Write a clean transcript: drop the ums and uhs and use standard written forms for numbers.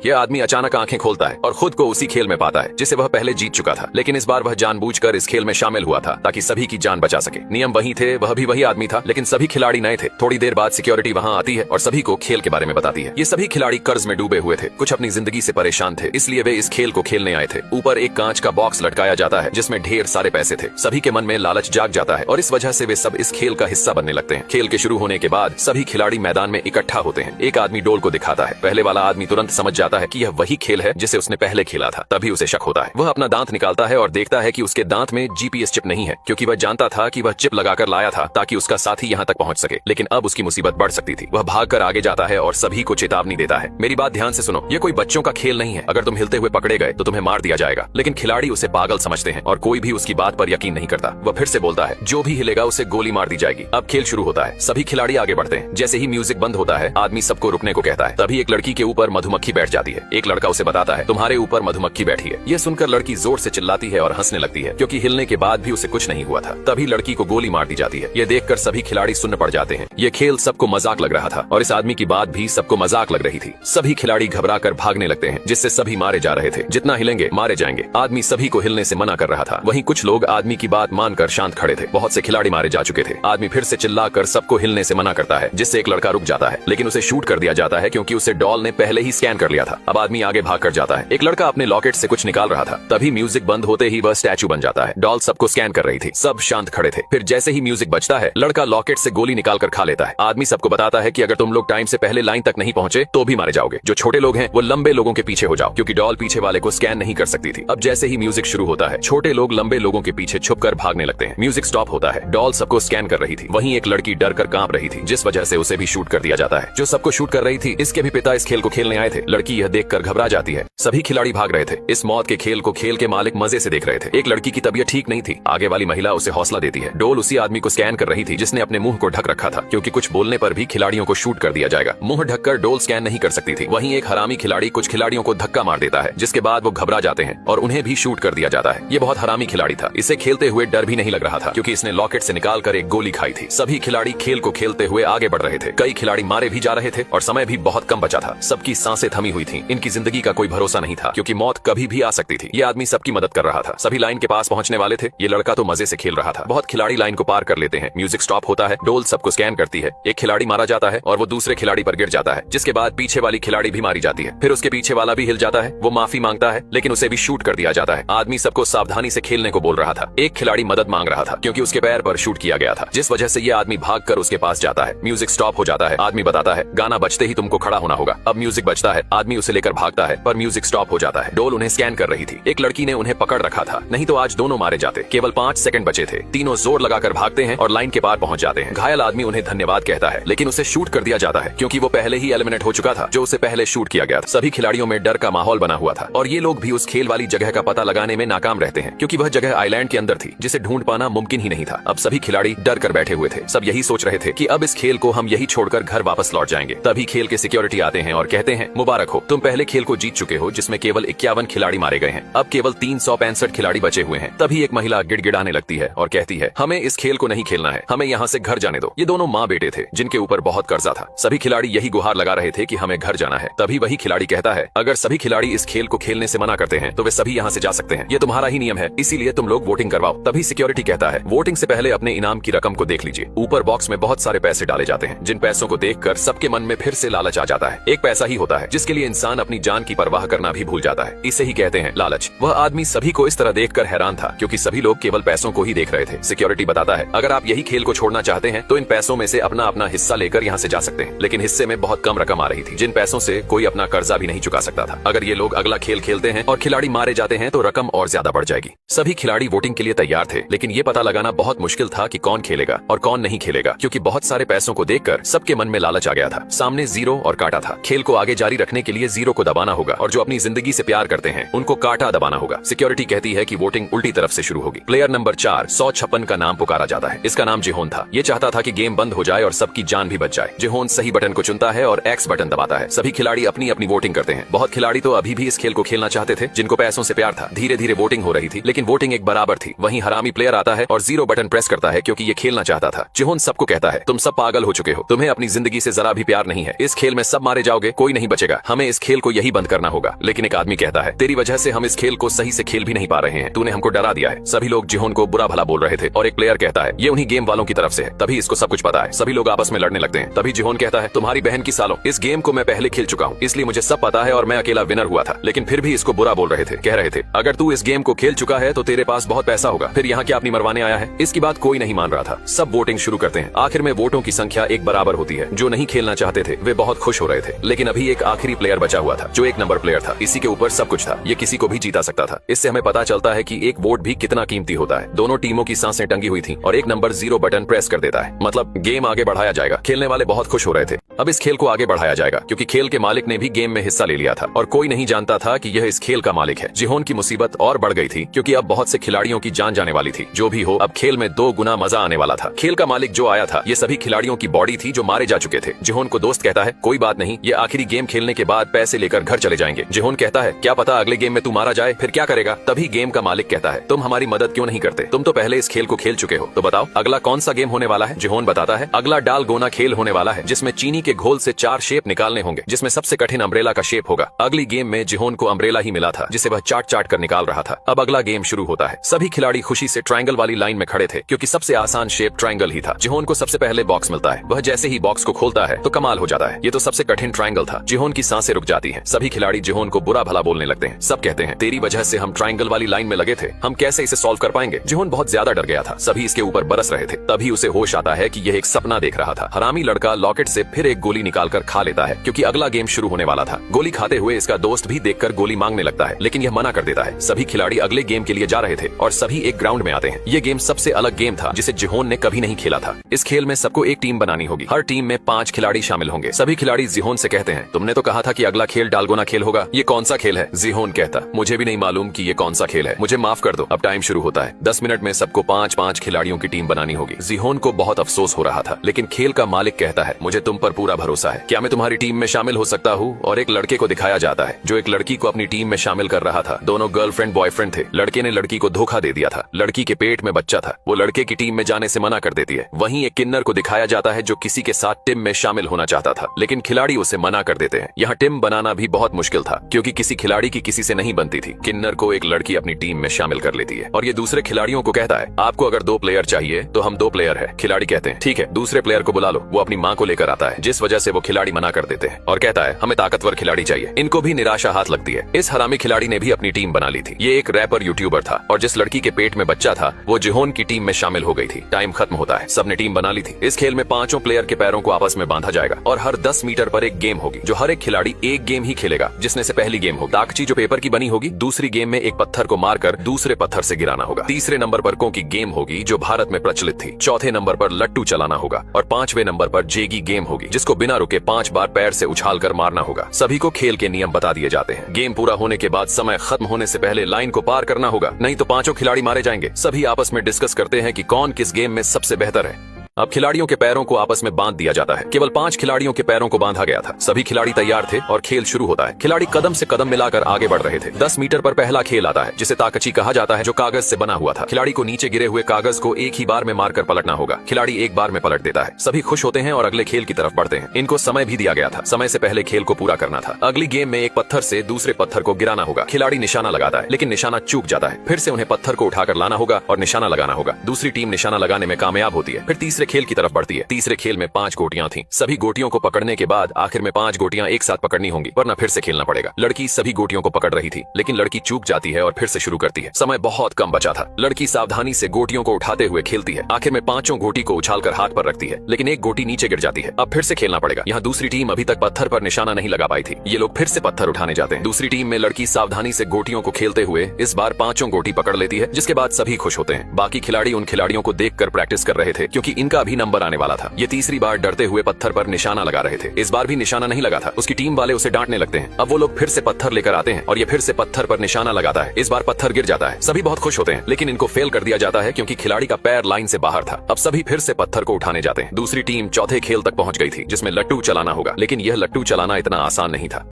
यह आदमी अचानक आंखें खोलता है और खुद को उसी खेल में पाता है जिसे वह पहले जीत चुका था, लेकिन इस बार वह जानबूझकर इस खेल में शामिल हुआ था ताकि सभी की जान बचा सके। नियम वही थे, वह भी वही आदमी था, लेकिन सभी खिलाड़ी नए थे। थोड़ी देर बाद सिक्योरिटी वहां आती है और सभी को खेल के बारे में बताती है। ये सभी खिलाड़ी कर्ज में डूबे हुए थे, कुछ अपनी जिंदगी से परेशान थे, इसलिए वे इस खेल को खेलने आए थे। ऊपर एक कांच का बॉक्स लटकाया जाता है जिसमें ढेर सारे पैसे थे। सभी के मन में लालच जाग जाता है और इस वजह से वे सब इस खेल का हिस्सा बनने लगते हैं। खेल के शुरू होने के बाद सभी खिलाड़ी मैदान में इकट्ठा होते हैं। एक आदमी डोल को दिखाता है। पहले वाला आदमी तुरंत समझ जाता है कि यह वही खेल है जिसे उसने पहले खेला था। तभी उसे शक होता है। वह अपना दांत निकालता है और देखता है कि उसके दांत में जीपीएस चिप नहीं है, क्योंकि वह जानता था कि वह चिप लगाकर लाया था ताकि उसका साथी यहाँ तक पहुंच सके। लेकिन अब उसकी मुसीबत बढ़ सकती थी। वह भागकर आगे जाता है और सभी को चेतावनी देता है। मेरी बात ध्यान से सुनो, ये कोई बच्चों का खेल नहीं है। अगर तुम हिलते हुए पकड़े गए तो तुम्हें मार दिया जाएगा। लेकिन खिलाड़ी उसे पागल समझते हैं और कोई भी उसकी बात पर यकीन नहीं करता। वह फिर से बोलता है, जो भी हिलेगा उसे गोली मार दी जाएगी। अब खेल शुरू होता है। सभी खिलाड़ी आगे बढ़ते हैं। जैसे ही म्यूजिक बंद होता है, आदमी सबको रुकने को कहता है। तभी एक लड़की के ऊपर मधुमक्खी बैठ जाती है। एक लड़का उसे बताता है, तुम्हारे ऊपर मधुमक्खी बैठी है। यह सुनकर लड़की जोर से चिल्लाती है और हंसने लगती है, क्योंकि हिलने के बाद भी उसे कुछ नहीं हुआ था। तभी लड़की को गोली मार दी जाती है। यह देखकर सभी खिलाड़ी सुन्न पड़ जाते हैं। यह खेल सबको मजाक लग रहा था और इस आदमी की बात भी सबको मजाक लग रही थी। सभी खिलाड़ी घबराकर भागने लगते हैं, जिससे सभी मारे जा रहे थे। जितना हिलेंगे मारे जाएंगे। आदमी सभी को हिलने से मना कर रहा था। वहीं कुछ लोग आदमी की बात मानकर शांत खड़े थे। बहुत से खिलाड़ी मारे जा चुके थे। आदमी फिर से चिल्लाकर सबको हिलने से मना करता है, जिससे एक लड़का रुक जाता है, लेकिन उसे शूट कर दिया जाता है क्योंकि उसे डॉल ने पहले ही स्कैन कर लिया था। अब आदमी आगे भाग कर जाता है। एक लड़का अपने लॉकेट से कुछ निकाल रहा था। तभी म्यूजिक बंद होते ही वह स्टैचू बन जाता है। डॉल सबको स्कैन कर रही थी। सब शांत खड़े थे। फिर जैसे ही म्यूजिक बजता है, लड़का लॉकेट से गोली निकाल कर खा लेता है। आदमी सबको बताता है कि अगर तुम लोग टाइम से पहले लाइन तक नहीं पहुंचे तो भी मारे जाओगे। जो छोटे लोग हैं वो लंबे लोगों के पीछे हो जाओ, क्योंकि डॉल पीछे वाले को स्कैन नहीं कर सकती थी। अब जैसे ही म्यूजिक शुरू होता है, छोटे लोग लंबे लोगों के पीछे छुपकर भागने लगते हैं। म्यूजिक स्टॉप होता है। डॉल सबको स्कैन कर रही थी। वहीं एक लड़की डर कर कांप रही थी, जिस वजह से उसे भी शूट कर दिया जाता है। जो सबको शूट कर रही थी, इसके भी पिता इस खेल को खेलने आए थे। लड़की यह देखकर घबरा जाती है। सभी खिलाड़ी भाग रहे थे। इस मौत के खेल को खेल के मालिक मजे से देख रहे थे। एक लड़की की तबीयत ठीक नहीं थी। आगे वाली महिला उसे हौसला देती है। डोल उसी आदमी को स्कैन कर रही थी जिसने अपने मुंह को ढक रखा था, क्योंकि कुछ बोलने पर भी खिलाड़ियों को शूट कर दिया जाएगा। मुंह ढककर डोल स्कैन नहीं कर सकती थी। वहीं एक हरामी खिलाड़ी कुछ खिलाड़ियों को धक्का मार देता है, जिसके बाद वो घबरा जाते हैं और उन्हें भी शूट कर दिया जाता है। ये बहुत हरामी खिलाड़ी था। इसे खेलते हुए डर भी नहीं लग रहा था, क्योंकि इसने लॉकेट से निकाल कर एक गोली खाई थी। सभी खिलाड़ी खेल को खेलते हुए आगे बढ़ रहे थे। कई खिलाड़ी मारे भी जा रहे थे और समय भी बहुत कम बचा था। सबकी सांसें थमी हुई थी। इनकी जिंदगी का कोई भरोसा नहीं था, क्योंकि मौत कभी भी आ सकती थी। ये आदमी सबकी मदद कर रहा था। सभी लाइन के पास पहुंचने वाले थे। ये लड़का तो मजे से खेल रहा था। बहुत खिलाड़ी लाइन को पार कर लेते हैं। म्यूजिक स्टॉप होता है। डोल सबको स्कैन करती है। एक खिलाड़ी मारा जाता है और वो दूसरे खिलाड़ी पर गिर जाता है, जिसके बाद पीछे वाली खिलाड़ी भी मारी जाती है। फिर उसके पीछे वाला भी हिल जाता है। वो माफी मांगता है, लेकिन उसे भी शूट कर दिया जाता है। आदमी सबको सावधानी से खेलने को बोल रहा था। एक खिलाड़ी मदद मांग रहा था, क्योंकि उसके पैर पर शूट किया गया था, जिस वजह से ये आदमी भागकर उसके पास जाता है। म्यूजिक स्टॉप हो जाता है। आदमी बताता है, गाना बजते ही तुमको खड़ा होना होगा। अब म्यूजिक बजता है। आदमी उसे लेकर भागता है, पर म्यूजिक स्टॉप हो जाता है। डोल उन्हें स्कैन कर रही थी। एक लड़की ने उन्हें पकड़ रखा था, नहीं तो आज दोनों मारे जाते। केवल 5 सेकंड बचे थे। तीनों जोर लगाकर भागते हैं और लाइन के पार पहुंच जाते हैं। घायल आदमी उन्हें धन्यवाद कहता है, लेकिन उसे शूट कर दिया जाता है, क्योंकि वो पहले ही एलिमिनेट हो चुका था, जो उसे पहले शूट किया गया था। सभी खिलाड़ियों में डर का माहौल बना हुआ था और ये लोग भी उस खेल वाली जगह का पता लगाने में नाकाम रहते हैं, क्योंकि वह जगह आइलैंड के अंदर थी, जिसे ढूंढ पाना मुमकिन ही नहीं था। अब सभी खिलाड़ी डर कर बैठे हुए थे। सब यही सोच रहे थे कि अब इस खेल को हम यही छोड़कर घर वापस लौट जाएंगे। तभी खेल के सिक्योरिटी आते हैं और कहते हैं, मुबारक हो, तुम पहले खेल को जीत चुके हो, जिसमें केवल 51 खिलाड़ी मारे गए हैं। अब केवल 365 खिलाड़ी बचे हुए हैं। तभी एक महिला गिड़गिड़ाने लगती है और कहती है, हमें इस खेल को नहीं खेलना है, हमें यहाँ से घर जाने दो। ये दोनों माँ बेटे थे, जिनके ऊपर बहुत कर्जा था। सभी खिलाड़ी यही गुहार लगा रहे थे कि हमें घर जाना है। तभी वही खिलाड़ी कहता है, अगर सभी खिलाड़ी इस खेल को खेलने से मना करते हैं तो वे सभी यहाँ से जा सकते हैं। ये तुम्हारा ही नियम है, इसीलिए तुम लोग वोटिंग करवाओ। तभी सिक्योरिटी कहता है, वोटिंग से पहले अपने इनाम की रकम को देख लीजिए। ऊपर बॉक्स में बहुत सारे पैसे डाले जाते हैं, जिन पैसों को देखकर सबके मन में फिर से लालच आ जाता है। एक पैसा ही होता है जिसके लिए इंसान अपनी जान की परवाह करना भी भूल जाता है। इसे ही कहते हैं लालच। वह आदमी सभी को इस तरह देखकर हैरान था, क्योंकि सभी लोग केवल पैसों को ही देख रहे थे। सिक्योरिटी बताता है, अगर आप यही खेल को छोड़ना चाहते हैं तो इन पैसों में से अपना अपना हिस्सा लेकर यहाँ से जा सकते हैं। लेकिन हिस्से में बहुत कम रकम आ रही थी, जिन पैसों से कोई अपना कर्जा भी नहीं चुका सकता था। अगर ये लोग अगला खेल खेलते हैं और खिलाड़ी मारे जाते हैं तो रकम और ज्यादा बढ़ जाएगी। सभी खिलाड़ी वोटिंग के लिए तैयार थे, लेकिन ये पता लगाना बहुत मुश्किल था कि कौन खेलेगा और कौन नहीं खेलेगा, क्योंकि बहुत सारे पैसों को देखकर सबके मन में लालच आ गया था। सामने जीरो और काटा था। खेल को आगे जारी रखने के लिए जीरो को दबाना होगा और जो अपनी जिंदगी से प्यार करते हैं उनको काटा दबाना होगा। सिक्योरिटी कहती है कि वोटिंग उल्टी तरफ से शुरू होगी। प्लेयर नंबर 4 156 का नाम पुकारा जाता है। इसका नाम जिहोन था। ये चाहता था कि गेम बंद हो जाए और सबकी जान भी बच जाए। जिहोन सही बटन को चुनता है और एक्स बटन दबाता है। सभी खिलाड़ी अपनी अपनी वोटिंग करते हैं। बहुत खिलाड़ी तो अभी भी इस खेल को खेलना चाहते थे, जिनको पैसों से प्यार था। धीरे धीरे वोटिंग हो रही थी, लेकिन वोटिंग एक बराबर थी। वहीं हरामी प्लेयर आता है और जीरो बटन प्रेस करता है, क्योंकि ये खेलना चाहता था। जिहोन सबको कहता है, तुम सब पागल हो चुके हो, तुम्हें अपनी जिंदगी से जरा भी प्यार नहीं है। इस खेल में सब मारे जाओगे, कोई नहीं बचेगा। हमें इस खेल को यही बंद करना होगा। लेकिन एक आदमी कहता है, तेरी वजह से हम इस खेल को सही से खेल भी नहीं पा रहे हैं, तूने हमको डरा दिया है। सभी लोग जिहोन को बुरा भला बोल रहे थे और एक प्लेयर कहता है, ये उन्हीं गेम वालों की तरफ से है, तभी इसको सब कुछ पता है। सभी लोग आपस में लड़ने लगते हैं। तभी जिहोन कहता है, तुम्हारी बहन की सालों, इस गेम को मैं पहले खेल चुका हूँ, इसलिए मुझे सब पता है और मैं अकेला विनर हुआ था। लेकिन फिर भी इसको बुरा बोल रहे थे, कह रहे थे, अगर तू इस गेम को खेल चुका है तो तेरे पास बहुत पैसा होगा, फिर यहाँ क्या अपनी मरवाने आया है। इसकी बात कोई नहीं मान रहा था। सब वोटिंग शुरू करते हैं। आखिर में वोटों की संख्या एक बराबर होती है। जो नहीं खेलना चाहते थे वे बहुत खुश हो रहे थे। लेकिन अभी एक आखिरी प्लेयर बचा हुआ था जो 1 नंबर प्लेयर था। इसी के ऊपर सब कुछ था। ये किसी को भी जीता सकता था। इससे हमें पता चलता है कि एक वोट भी कितना कीमती होता है। दोनों टीमों की सांसें टंगी हुई थी और 1 नंबर 0 बटन प्रेस कर देता है, मतलब गेम आगे बढ़ाया जाएगा। खेलने वाले बहुत खुश हो रहे थे। अब इस खेल को आगे बढ़ाया जाएगा क्योंकि खेल के मालिक ने भी गेम में हिस्सा ले लिया था और कोई नहीं जानता था कि यह इस खेल का मालिक है। जिहोन की मुसीबत और बढ़ गई थी क्योंकि अब बहुत से खिलाड़ियों की जान जाने वाली थी। जो भी हो, अब खेल में 2 गुना मजा आने वाला था। खेल का मालिक जो आया था, ये सभी खिलाड़ियों की बॉडी थी जो मारे जा चुके थे। जिहोन को दोस्त कहता है, कोई बात नहीं, ये आखिरी गेम खेलने के बाद पैसे लेकर घर चले जाएंगे। जिहोन कहता है, क्या पता अगले गेम में तू मारा जाए, फिर क्या करेगा। तभी गेम का मालिक कहता है, तुम हमारी मदद क्यों नहीं करते, तुम तो पहले इस खेल को खेल चुके हो, तो बताओ अगला कौन सा गेम होने वाला है। जिहोन बताता है, अगला डालगोना खेल होने वाला है जिसमें चीनी के घोल से 4 शेप निकालने होंगे, जिसमें सबसे कठिन अम्ब्रेला का शेप होगा। अगली गेम में जिहोन को अम्ब्रेला ही मिला था जिसे वह चाट चाट कर निकाल रहा था। अब अगला गेम शुरू होता है। सभी खिलाड़ी खुशी से ट्रायंगल वाली लाइन में खड़े थे क्योंकि सबसे आसान शेप ट्रायंगल ही था। जिहोन को सबसे पहले बॉक्स मिलता है। वह जैसे ही बॉक्स को खोलता है तो कमाल हो जाता है। ये तो सबसे कठिन ट्रायंगल था। जिहोन की सांसें रुक जाती हैं। सभी खिलाड़ी जिहोन को बुरा भला बोलने लगते हैं। सब कहते हैं, तेरी वजह से हम ट्रायंगल वाली लाइन में लगे थे, हम कैसे इसे सॉल्व कर पाएंगे। जिहोन बहुत ज्यादा डर गया था। सभी इसके ऊपर बरस रहे थे। तभी उसे होश आता है कि यह एक सपना देख रहा था। हरामी लड़का लॉकेट से फिर एक गोली निकालकर खा लेता है क्योंकि अगला गेम शुरू होने वाला था। गोली खाते हुए इसका दोस्त भी देखकर गोली मांगने लगता है लेकिन यह मना कर देता है। सभी खिलाड़ी अगले गेम के लिए जा रहे थे और सभी एक ग्राउंड में आते हैं। ये गेम सबसे अलग गेम था जिसे जिहोन ने कभी नहीं खेला था। इस खेल में सबको एक टीम बनानी होगी। हर टीम में 5 खिलाड़ी शामिल होंगे। सभी खिलाड़ी जिहोन से कहते हैं, तुमने तो कहा था कि अगला खेल डालगोना खेल होगा, ये कौन सा खेल है। जिहोन कहता, मुझे भी नहीं मालूम कि ये कौन सा खेल है, मुझे माफ कर दो। अब टाइम शुरू होता है। 10 मिनट में सबको 5-5 खिलाड़ियों की टीम बनानी होगी। जिहोन को बहुत अफसोस हो रहा था लेकिन खेल का मालिक कहता है, मुझे तुम पर पूरा भरोसा है, क्या मैं तुम्हारी टीम में शामिल हो सकता हूँ। और एक लड़के को दिखाया जाता है जो एक लड़की को अपनी टीम में शामिल कर रहा था। दोनों गर्लफ्रेंड बॉयफ्रेंड थे। लड़के ने लड़की को धोखा दे दिया था। लड़की के पेट में बच्चा था। वो लड़के की टीम में जाने से मना कर देती है। वहीं एक किन्नर को दिखाया जाता है जो किसी के साथ टीम में शामिल होना चाहता था लेकिन खिलाड़ी उसे मना कर देते हैं। यहाँ टीम बनाना भी बहुत मुश्किल था क्योंकि किसी खिलाड़ी की किसी से नहीं बनती थी। किन्नर को एक लड़की अपनी टीम में शामिल कर लेती है और ये दूसरे खिलाड़ियों को कहता है, आपको अगर 2 प्लेयर चाहिए तो हम 2 प्लेयर है। खिलाड़ी कहते हैं, ठीक है, दूसरे प्लेयर को बुला लो। वो अपनी माँ को लेकर आता है जिस वजह से वो खिलाड़ी मना कर देते हैं और कहता है, हमें ताकतवर खिलाड़ी चाहिए। इनको भी निराशा हाथ लगती है। इस हरामी खिलाड़ी ने भी अपनी टीम बना ली थी। ये एक रैपर यूट्यूबर था और जिस लड़की के पेट में बच्चा था वो जिहोन की टीम में शामिल हो गई थी। टाइम खत्म होता है। सबने टीम बना ली थी। इस खेल में 5 प्लेयर के पैरों को आपस में बांधा जाएगा और हर 10 मीटर पर एक गेम होगी जो हर एक खिलाड़ी एक गेम ही खेलेगा जिसमें से पहली गेम होगी ताकची जो पेपर की बनी होगी। दूसरी गेम में एक पत्थर को मारकर दूसरे पत्थर से गिराना होगा। तीसरे नंबर पर को की गेम होगी जो भारत में प्रचलित थी। चौथे नंबर पर लट्टू चलाना होगा और 5वें नंबर पर जेगी गेम होगी जिसको बिना रुके 5 बार पैर से उछाल कर मारना होगा। सभी को खेल के नियम बता दिए जाते हैं। गेम पूरा होने के बाद समय खत्म होने से पहले लाइन को पार करना होगा, नहीं तो 5 खिलाड़ी मारे जाएंगे। सभी आपस में डिस्कस करते हैं कि कौन किस गेम में सबसे बेहतर है। अब खिलाड़ियों के पैरों को आपस में बांध दिया जाता है। केवल 5 खिलाड़ियों के पैरों को बांधा गया था। सभी खिलाड़ी तैयार थे और खेल शुरू होता है। खिलाड़ी कदम से कदम मिलाकर आगे बढ़ रहे थे। 10 मीटर पर पहला खेल आता है जिसे ताकची कहा जाता है जो कागज से बना हुआ था। खिलाड़ी को नीचे गिरे हुए कागज को एक ही बार में मारकर पलटना होगा। खिलाड़ी एक बार में पलट देता है। सभी खुश होते हैं और अगले खेल की तरफ बढ़ते हैं। इनको समय भी दिया गया था। समय से पहले खेल को पूरा करना था। अगली गेम में एक पत्थर से दूसरे पत्थर को गिराना होगा। खिलाड़ी निशाना लगाता है लेकिन निशाना चूक जाता है। फिर से उन्हें पत्थर को उठाकर लाना होगा और निशाना लगाना होगा। दूसरी टीम निशाना लगाने में कामयाब होती है। फिर तीसरे खेल की तरफ बढ़ती है। तीसरे खेल में 5 गोटियां थीं। सभी गोटियों को पकड़ने के बाद आखिर में 5 गोटियां एक साथ पकड़नी होंगी वरना फिर से खेलना पड़ेगा। लड़की सभी गोटियों को पकड़ रही थी लेकिन लड़की चूक जाती है और फिर से शुरू करती है। समय बहुत कम बचा था। लड़की सावधानी से गोटियों को उठाते हुए खेलती है। आखिर में 5 गोटी को उछालकर हाथ पर रखती है लेकिन एक गोटी नीचे गिर जाती है। अब फिर से खेलना पड़ेगा। यहाँ दूसरी टीम अभी तक पत्थर पर निशाना नहीं लगा पाई थी। ये लोग फिर से पत्थर उठाने जाते हैं। दूसरी टीम में लड़की सावधानी से गोटियों को खेलते हुए इस बार 5 गोटी पकड़ लेती है जिसके बाद सभी खुश होते हैं। बाकी खिलाड़ी उन खिलाड़ियों को देखकर प्रैक्टिस कर रहे थे क्योंकि इनका भी नंबर आने वाला था। ये तीसरी बार डरते हुए पत्थर पर निशाना लगा रहे थे। इस बार भी निशाना नहीं लगा था। उसकी टीम वाले उसे डांटने लगते हैं। अब वो लोग फिर से पत्थर लेकर आते हैं और ये फिर से पत्थर पर निशाना लगाता है। इस बार पत्थर गिर जाता है। सभी बहुत खुश होते हैं लेकिन इनको फेल कर दिया जाता है क्योंकि खिलाड़ी का पैर लाइन से बाहर था। अब सभी फिर से पत्थर को उठाने जाते हैं। दूसरी टीम चौथे खेल तक पहुंच गई थी जिसमें लट्टू चलाना होगा लेकिन यह लट्टू चलाना इतना आसान नहीं था।